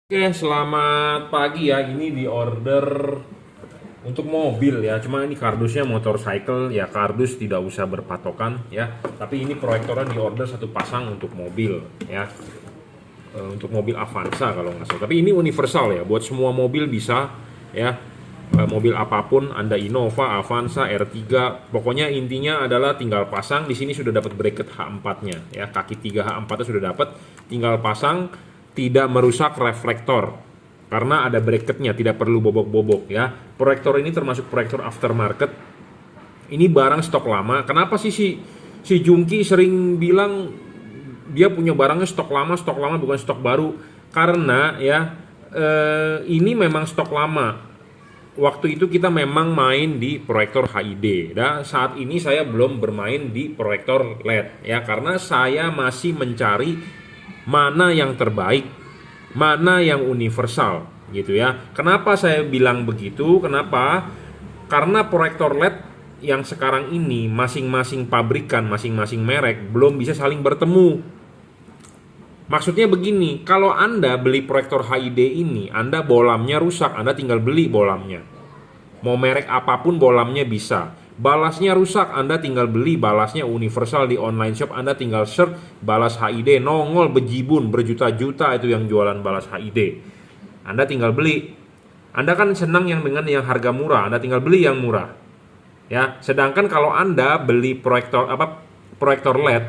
Oke, selamat pagi ya. Ini di order untuk mobil ya. Cuma ini kardusnya motorcycle ya. Kardus tidak usah berpatokan ya. Tapi ini proyektornya di order satu pasang untuk mobil ya. Untuk mobil Avanza kalau nggak salah. Tapi ini universal ya. Buat semua mobil bisa ya. Mobil apapun, Anda Innova, Avanza, R3, pokoknya intinya adalah tinggal pasang. Di sini sudah dapat bracket H4-nya ya. Kaki 3 H4-nya sudah dapat. Tinggal pasang, tidak merusak reflektor karena ada bracketnya, tidak perlu bobok-bobok ya. Proyektor ini termasuk proyektor aftermarket. Ini barang stok lama. Kenapa sih si Jungki sering bilang dia punya barangnya stok lama bukan stok baru? Karena ya ini memang stok lama. Waktu itu kita memang main di proyektor HID. Dan saat ini saya belum bermain di proyektor LED ya, karena saya masih mencari mana yang terbaik, mana yang universal gitu ya. Kenapa saya bilang begitu? Kenapa? Karena proyektor LED yang sekarang ini masing-masing pabrikan, masing-masing merek belum bisa saling bertemu. Maksudnya begini, kalau Anda beli proyektor HID ini, Anda bolamnya rusak, Anda tinggal beli bolamnya. Mau merek apapun bolamnya bisa. Balasnya rusak, Anda tinggal beli balasnya universal di online shop, Anda tinggal search balas HID, nongol bejibun berjuta-juta itu yang jualan balas HID. Anda tinggal beli. Anda kan senang yang dengan yang harga murah, Anda tinggal beli yang murah. Ya, sedangkan kalau Anda beli proyektor LED,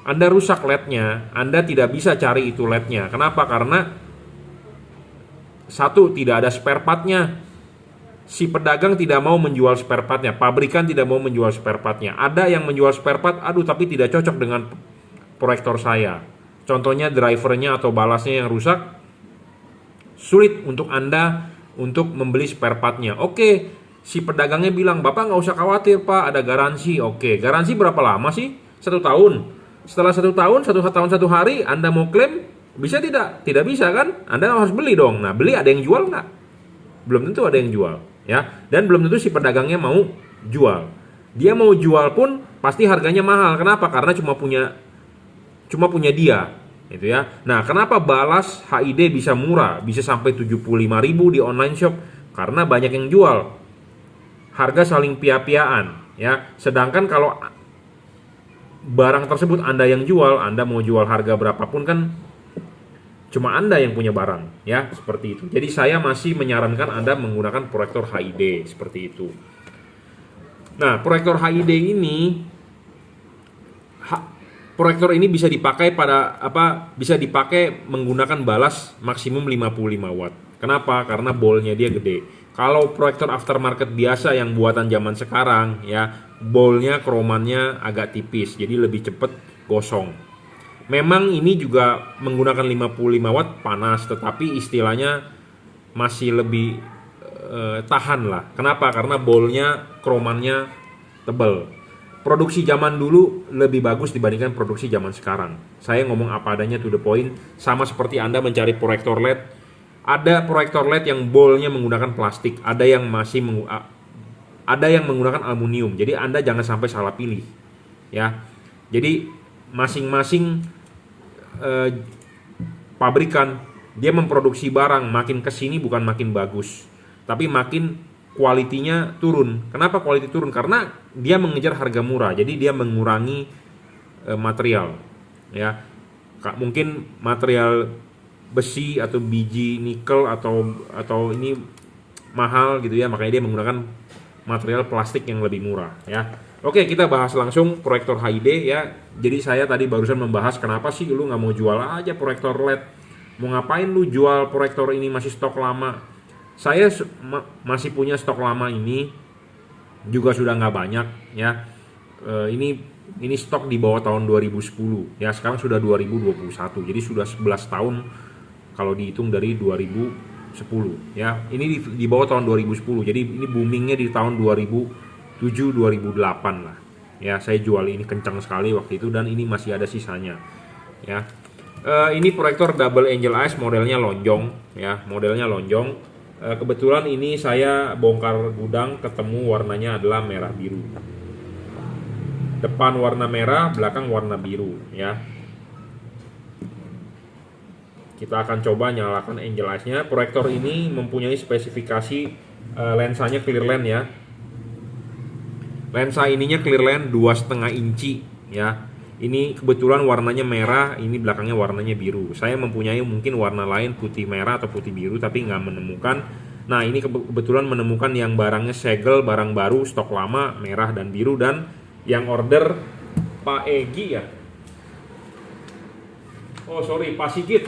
Anda rusak LED-nya, Anda tidak bisa cari itu LED-nya. Kenapa? Karena satu, tidak ada spare part-nya. Si pedagang tidak mau menjual spare part-nya, pabrikan tidak mau menjual spare part-nya. Ada yang menjual spare part, aduh tapi tidak cocok dengan proyektor saya. Contohnya drivernya atau balasnya yang rusak, sulit untuk Anda untuk membeli spare part-nya. Oke, si pedagangnya bilang, Bapak nggak usah khawatir Pak, ada garansi. Oke, garansi berapa lama sih? 1 tahun. Setelah 1 tahun, 1 tahun 1 hari, Anda mau klaim, bisa tidak? Tidak bisa kan? Anda harus beli dong. Nah, beli ada yang jual nggak? Belum tentu ada yang jual ya, dan belum tentu si pedagangnya mau jual. Dia mau jual pun pasti harganya mahal. Kenapa? Karena cuma punya dia gitu ya. Nah, kenapa balas HID bisa murah, bisa sampai 75.000 di online shop? Karena banyak yang jual, harga saling pia-piaan ya. Sedangkan kalau barang tersebut Anda yang jual, Anda mau jual harga berapapun kan cuma Anda yang punya barang ya, seperti itu. Jadi saya masih menyarankan Anda menggunakan proyektor HID seperti itu. Nah, proyektor HID ini bisa dipakai bisa dipakai menggunakan balas maksimum 55 watt. Kenapa? Karena bolnya dia gede. Kalau proyektor aftermarket biasa yang buatan zaman sekarang ya, bolnya kromannya agak tipis, jadi lebih cepat gosong. Memang ini juga menggunakan 55 watt panas, tetapi istilahnya masih lebih tahan lah. Kenapa? Karena bolnya kromannya tebal. Produksi zaman dulu lebih bagus dibandingkan produksi zaman sekarang. Saya ngomong apa adanya, to the point. Sama seperti Anda mencari proyektor LED. Ada proyektor LED yang bolnya menggunakan plastik, ada yang menggunakan aluminium. Jadi Anda jangan sampai salah pilih. Ya. Jadi masing-masing pabrikan dia memproduksi barang makin kesini bukan makin bagus, tapi makin kualitinya turun. Kenapa kualiti turun? Karena dia mengejar harga murah, jadi dia mengurangi material ya. Mungkin material besi atau biji nikel atau ini mahal gitu ya, makanya dia menggunakan material plastik yang lebih murah ya. Oke, kita bahas langsung proyektor HID ya. Jadi saya tadi barusan membahas kenapa sih lu nggak mau jual aja proyektor LED. Mau ngapain lu jual proyektor ini masih stok lama? Saya masih punya stok lama ini, juga sudah nggak banyak ya. Ini stok di bawah tahun 2010 ya. Sekarang sudah 2021, jadi sudah 11 tahun kalau dihitung dari 2010 ya. Ini di bawah tahun 2010, jadi ini boomingnya di tahun 2007-2008 lah ya. Saya jual ini kencang sekali waktu itu, dan ini masih ada sisanya ya. Ini proyektor double angel eyes, modelnya lonjong ya, kebetulan ini saya bongkar gudang, ketemu warnanya adalah merah biru, depan warna merah, belakang warna biru ya. Kita akan coba nyalakan angel eyes-nya. Proyektor ini mempunyai spesifikasi lensanya clear lens ya. Lensa ininya clear lens 2,5 inci ya. Ini kebetulan warnanya merah, ini belakangnya warnanya biru. Saya mempunyai mungkin warna lain putih merah atau putih biru tapi nggak menemukan. Nah ini kebetulan menemukan yang barangnya segel, barang baru, stok lama, merah dan biru. Dan yang order Pak Egi ya. Oh sorry, Pak Sigit.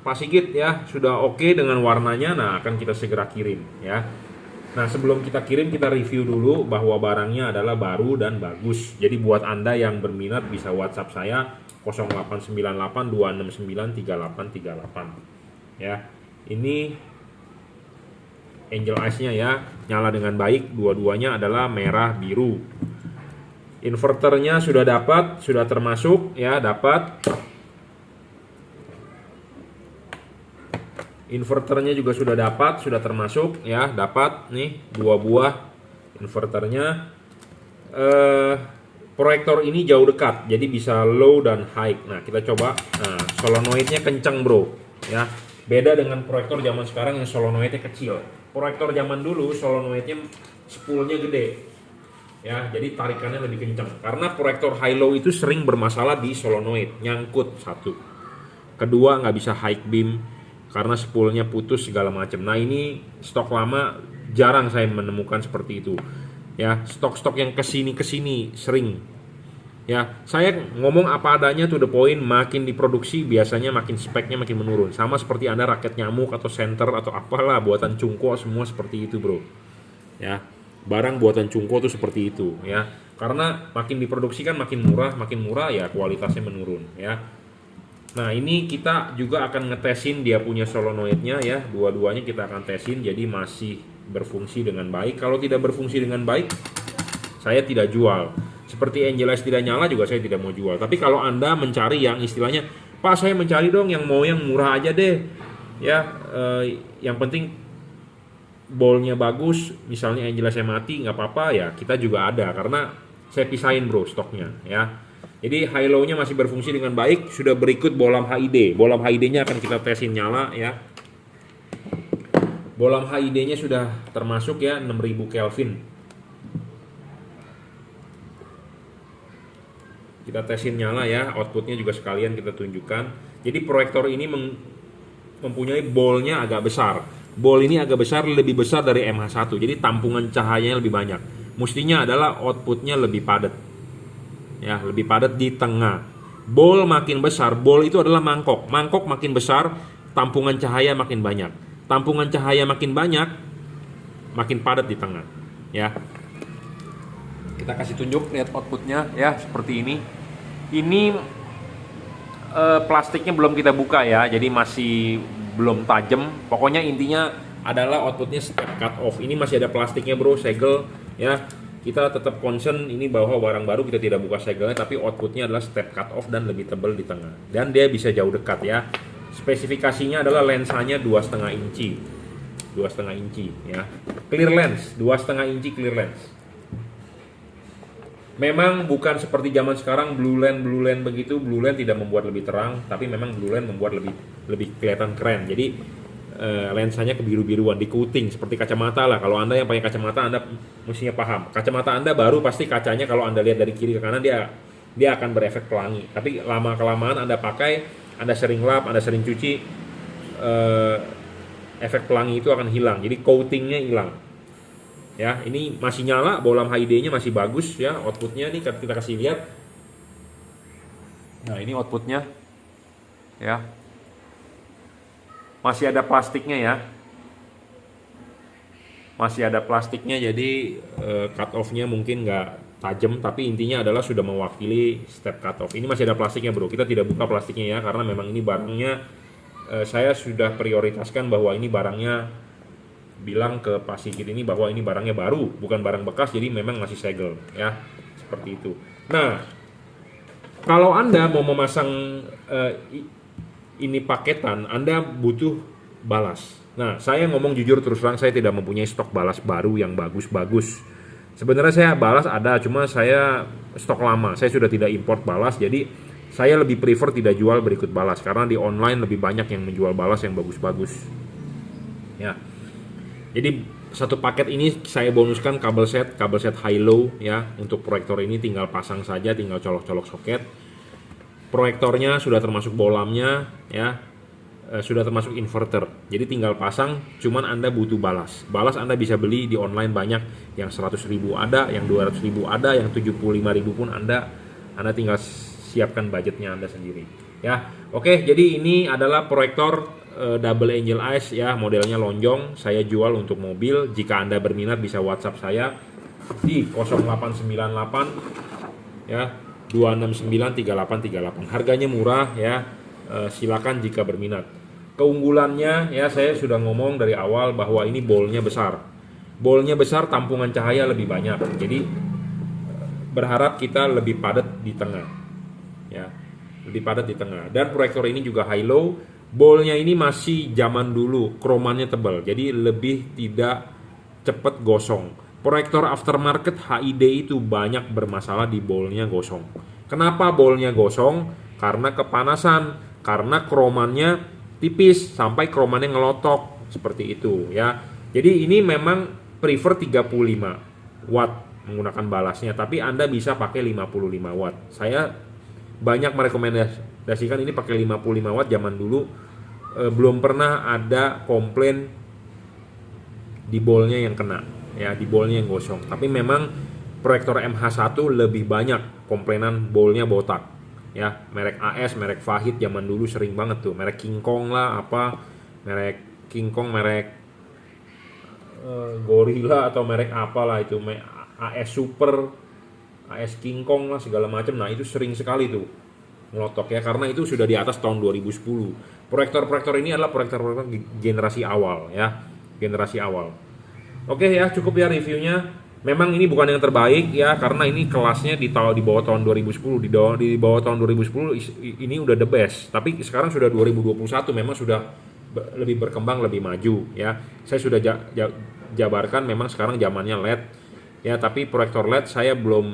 Pak Sigit ya, sudah oke dengan warnanya. Nah akan kita segera kirim ya. Nah sebelum kita kirim kita review dulu bahwa barangnya adalah baru dan bagus. Jadi buat Anda yang berminat bisa WhatsApp saya 0898 269 3838 ya. Ini angel eyes-nya ya, nyala dengan baik, dua-duanya adalah merah biru. Inverternya sudah dapat, sudah termasuk ya, dapat. Inverternya juga sudah dapat, sudah termasuk ya, dapat nih 2 buah inverternya. Proyektor ini jauh dekat, jadi bisa low dan high. Nah kita coba. Nah solenoidnya kencang bro ya, beda dengan proyektor zaman sekarang yang solenoidnya kecil. Proyektor zaman dulu solenoidnya spoolnya gede ya, jadi tarikannya lebih kencang. Karena proyektor high low itu sering bermasalah di solenoid, nyangkut satu. Kedua nggak bisa high beam karena spoolnya putus segala macam. Nah ini stok lama, jarang saya menemukan seperti itu ya. Stok-stok yang kesini sering ya. Saya ngomong apa adanya, to the point. Makin diproduksi biasanya makin speknya makin menurun. Sama seperti Anda raket nyamuk atau senter atau apalah buatan Cungko, semua seperti itu bro ya. Barang buatan Cungko tuh seperti itu ya. Karena makin diproduksi kan makin murah ya kualitasnya menurun ya. Nah ini kita juga akan ngetesin dia punya solenoidnya ya. Dua-duanya kita akan tesin, jadi masih berfungsi dengan baik. Kalau tidak berfungsi dengan baik, saya tidak jual. Seperti angel eyes tidak nyala juga saya tidak mau jual. Tapi kalau Anda mencari yang istilahnya, Pak saya mencari dong yang mau yang murah aja deh ya, yang penting bolnya bagus, misalnya angel eyes saya mati nggak apa-apa ya, kita juga ada. Karena saya pisahin bro stoknya ya. Jadi high low-nya masih berfungsi dengan baik. Sudah berikut bolam HID. Bolam HID-nya akan kita tesin nyala ya. Bolam HID-nya sudah termasuk ya, 6000 Kelvin. Kita tesin nyala ya, outputnya juga sekalian kita tunjukkan. Jadi proyektor ini mempunyai bolnya agak besar. Bol ini agak besar, lebih besar dari MH1. Jadi tampungan cahayanya lebih banyak. Mestinya adalah outputnya lebih padat. Ya, lebih padat di tengah. Bol makin besar, bol itu adalah mangkok. Mangkok makin besar, tampungan cahaya makin banyak. Tampungan cahaya makin banyak, makin padat di tengah. Ya. Kita kasih tunjuk, lihat outputnya ya, seperti ini. Ini plastiknya belum kita buka ya, jadi masih belum tajam. Pokoknya intinya adalah outputnya step cut off. Ini masih ada plastiknya bro, segel ya. Kita tetap concern ini bahwa barang baru kita tidak buka segelnya, tapi outputnya adalah step cut off dan lebih tebal di tengah. Dan dia bisa jauh dekat ya. Spesifikasinya adalah lensanya 2,5 inci. 2,5 inci ya. Clear lens, 2,5 inci clear lens. Memang bukan seperti zaman sekarang blue lens begitu. Blue lens tidak membuat lebih terang, tapi memang blue lens membuat lebih kelihatan keren. Jadi lensanya kebiru-biruan, di coating seperti kacamata lah. Kalau Anda yang pakai kacamata, Anda mestinya paham. Kacamata Anda baru pasti kacanya kalau Anda lihat dari kiri ke kanan dia akan berefek pelangi. Tapi lama kelamaan Anda pakai, Anda sering lap, Anda sering cuci, efek pelangi itu akan hilang. Jadi coatingnya hilang. Ya, ini masih nyala, bolam HID-nya masih bagus ya. Outputnya nih kita kasih lihat. Nah ini outputnya ya. Masih ada plastiknya ya. Masih ada plastiknya, jadi cut off-nya mungkin nggak tajam, tapi intinya adalah sudah mewakili step cut off. Ini masih ada plastiknya bro, kita tidak buka plastiknya ya, karena memang ini barangnya saya sudah prioritaskan bahwa ini barangnya, bilang ke Pak Sigit ini bahwa ini barangnya baru, bukan barang bekas, jadi memang masih segel ya, seperti itu. Nah, kalau Anda mau memasang ini paketan, Anda butuh balas. Nah, saya ngomong jujur terus terang, saya tidak mempunyai stok balas baru yang bagus-bagus. Sebenarnya saya balas ada, cuma saya stok lama. Saya sudah tidak import balas, jadi Saya lebih prefer tidak jual berikut balas karena di online lebih banyak yang menjual balas yang bagus-bagus. Ya. Jadi satu paket ini saya bonuskan kabel set high low ya. Untuk proyektor ini tinggal pasang saja, tinggal colok-colok soket. Proyektornya sudah termasuk bolamnya ya. Sudah termasuk inverter. Jadi tinggal pasang, cuman Anda butuh balas. Balas Anda bisa beli di online banyak, yang 100.000 ada, yang 200.000 ada, yang 75.000 pun Anda tinggal siapkan budgetnya Anda sendiri. Ya. Oke, jadi ini adalah proyektor Double Angel Eyes ya, modelnya lonjong. Saya jual untuk mobil. Jika Anda berminat bisa WhatsApp saya di 0898 ya 2693838. Harganya murah ya. Silakan jika berminat. Keunggulannya ya, saya sudah ngomong dari awal bahwa ini bolnya besar. Bolnya besar, tampungan cahaya lebih banyak. Jadi berharap kita lebih padat di tengah. Ya, lebih padat di tengah. Dan proyektor ini juga high low. Bolnya ini masih zaman dulu, kromannya tebal. Jadi lebih tidak cepat gosong. Proyektor aftermarket HID itu banyak bermasalah di bolnya gosong. Kenapa bolnya gosong? Karena kepanasan, karena kromannya tipis sampai kromannya ngelotok seperti itu ya. Jadi ini memang prefer 35 watt menggunakan balasnya, tapi Anda bisa pakai 55 watt. Saya banyak merekomendasikan ini pakai 55 watt. Zaman dulu belum pernah ada komplain di bolnya yang kena ya, di bolnya yang gosong. Tapi memang proyektor MH1 lebih banyak komplainan bolnya botak. Ya, merek AS, merek Fahid zaman dulu sering banget tuh, merek King Kong lah, merek King Kong, merek Gorilla atau merek apalah itu, AS Super, AS King Kong lah segala macam. Nah, itu sering sekali tuh ngelotok ya, karena itu sudah di atas tahun 2010. Proyektor-proyektor ini adalah proyektor generasi awal ya, generasi awal. Oke ya, cukup ya reviewnya. Memang ini bukan yang terbaik ya, karena ini kelasnya di bawah tahun 2010, di bawah tahun 2010 ini udah the best. Tapi sekarang sudah 2021, memang sudah lebih berkembang, lebih maju ya. Saya sudah jabarkan memang sekarang zamannya LED ya, tapi proyektor LED saya belum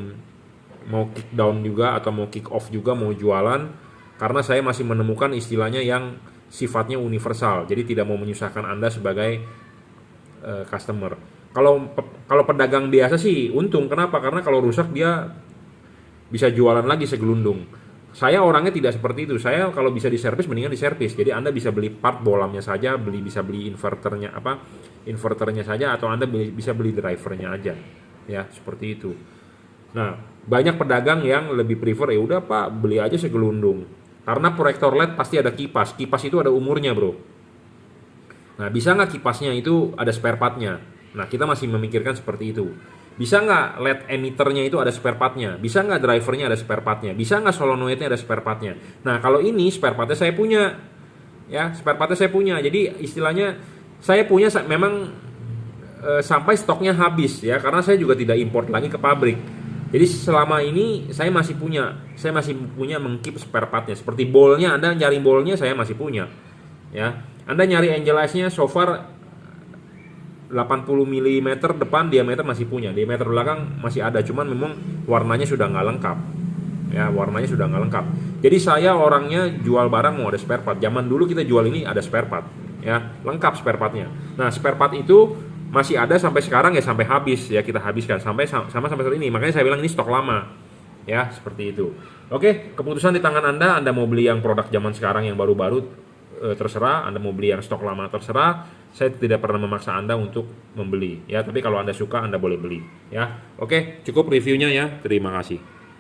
mau kick down juga atau mau kick off juga, mau jualan, karena saya masih menemukan istilahnya yang sifatnya universal. Jadi tidak mau menyusahkan Anda sebagai customer. Kalau pedagang biasa sih untung. Kenapa? Karena kalau rusak dia bisa jualan lagi segelundung. Saya orangnya tidak seperti itu. Saya kalau bisa diservis mendingan diservis. Jadi Anda bisa beli part bolamnya saja, bisa beli inverternya saja, atau Anda bisa beli drivernya aja. Ya, seperti itu. Nah, banyak pedagang yang lebih prefer ya udah Pak, beli aja segelundung. Karena proyektor LED pasti ada kipas. Kipas itu ada umurnya, Bro. Nah, bisa nggak kipasnya itu ada spare partnya? Nah, kita masih memikirkan seperti itu. Bisa nggak LED emitternya itu ada spare partnya? Bisa nggak drivernya ada spare partnya? Bisa nggak solenoidnya ada spare partnya? Nah, kalau ini spare partnya saya punya. Ya, spare partnya saya punya. Jadi istilahnya saya punya memang sampai stoknya habis ya, karena saya juga tidak import lagi ke pabrik. Jadi selama ini saya masih punya mengkeep spare partnya. Seperti bolnya, Anda nyari bolnya saya masih punya. Ya, Anda nyari Angel Eyes-nya so far 80 mm depan diameter masih punya, diameter belakang masih ada, cuman memang warnanya sudah nggak lengkap ya, warnanya sudah nggak lengkap. Jadi saya orangnya jual barang mau ada spare part. Zaman dulu kita jual ini ada spare part ya, lengkap spare partnya. Nah, spare part itu masih ada sampai sekarang ya, sampai habis ya, kita habiskan sampai saat ini. Makanya saya bilang ini stok lama ya, seperti itu. Oke, keputusan di tangan Anda mau beli yang produk zaman sekarang yang baru-baru, terserah. Anda mau beli yang stok lama, terserah. Saya tidak pernah memaksa Anda untuk membeli ya, tapi kalau Anda suka Anda boleh beli ya. Oke, cukup reviewnya ya. Terima kasih.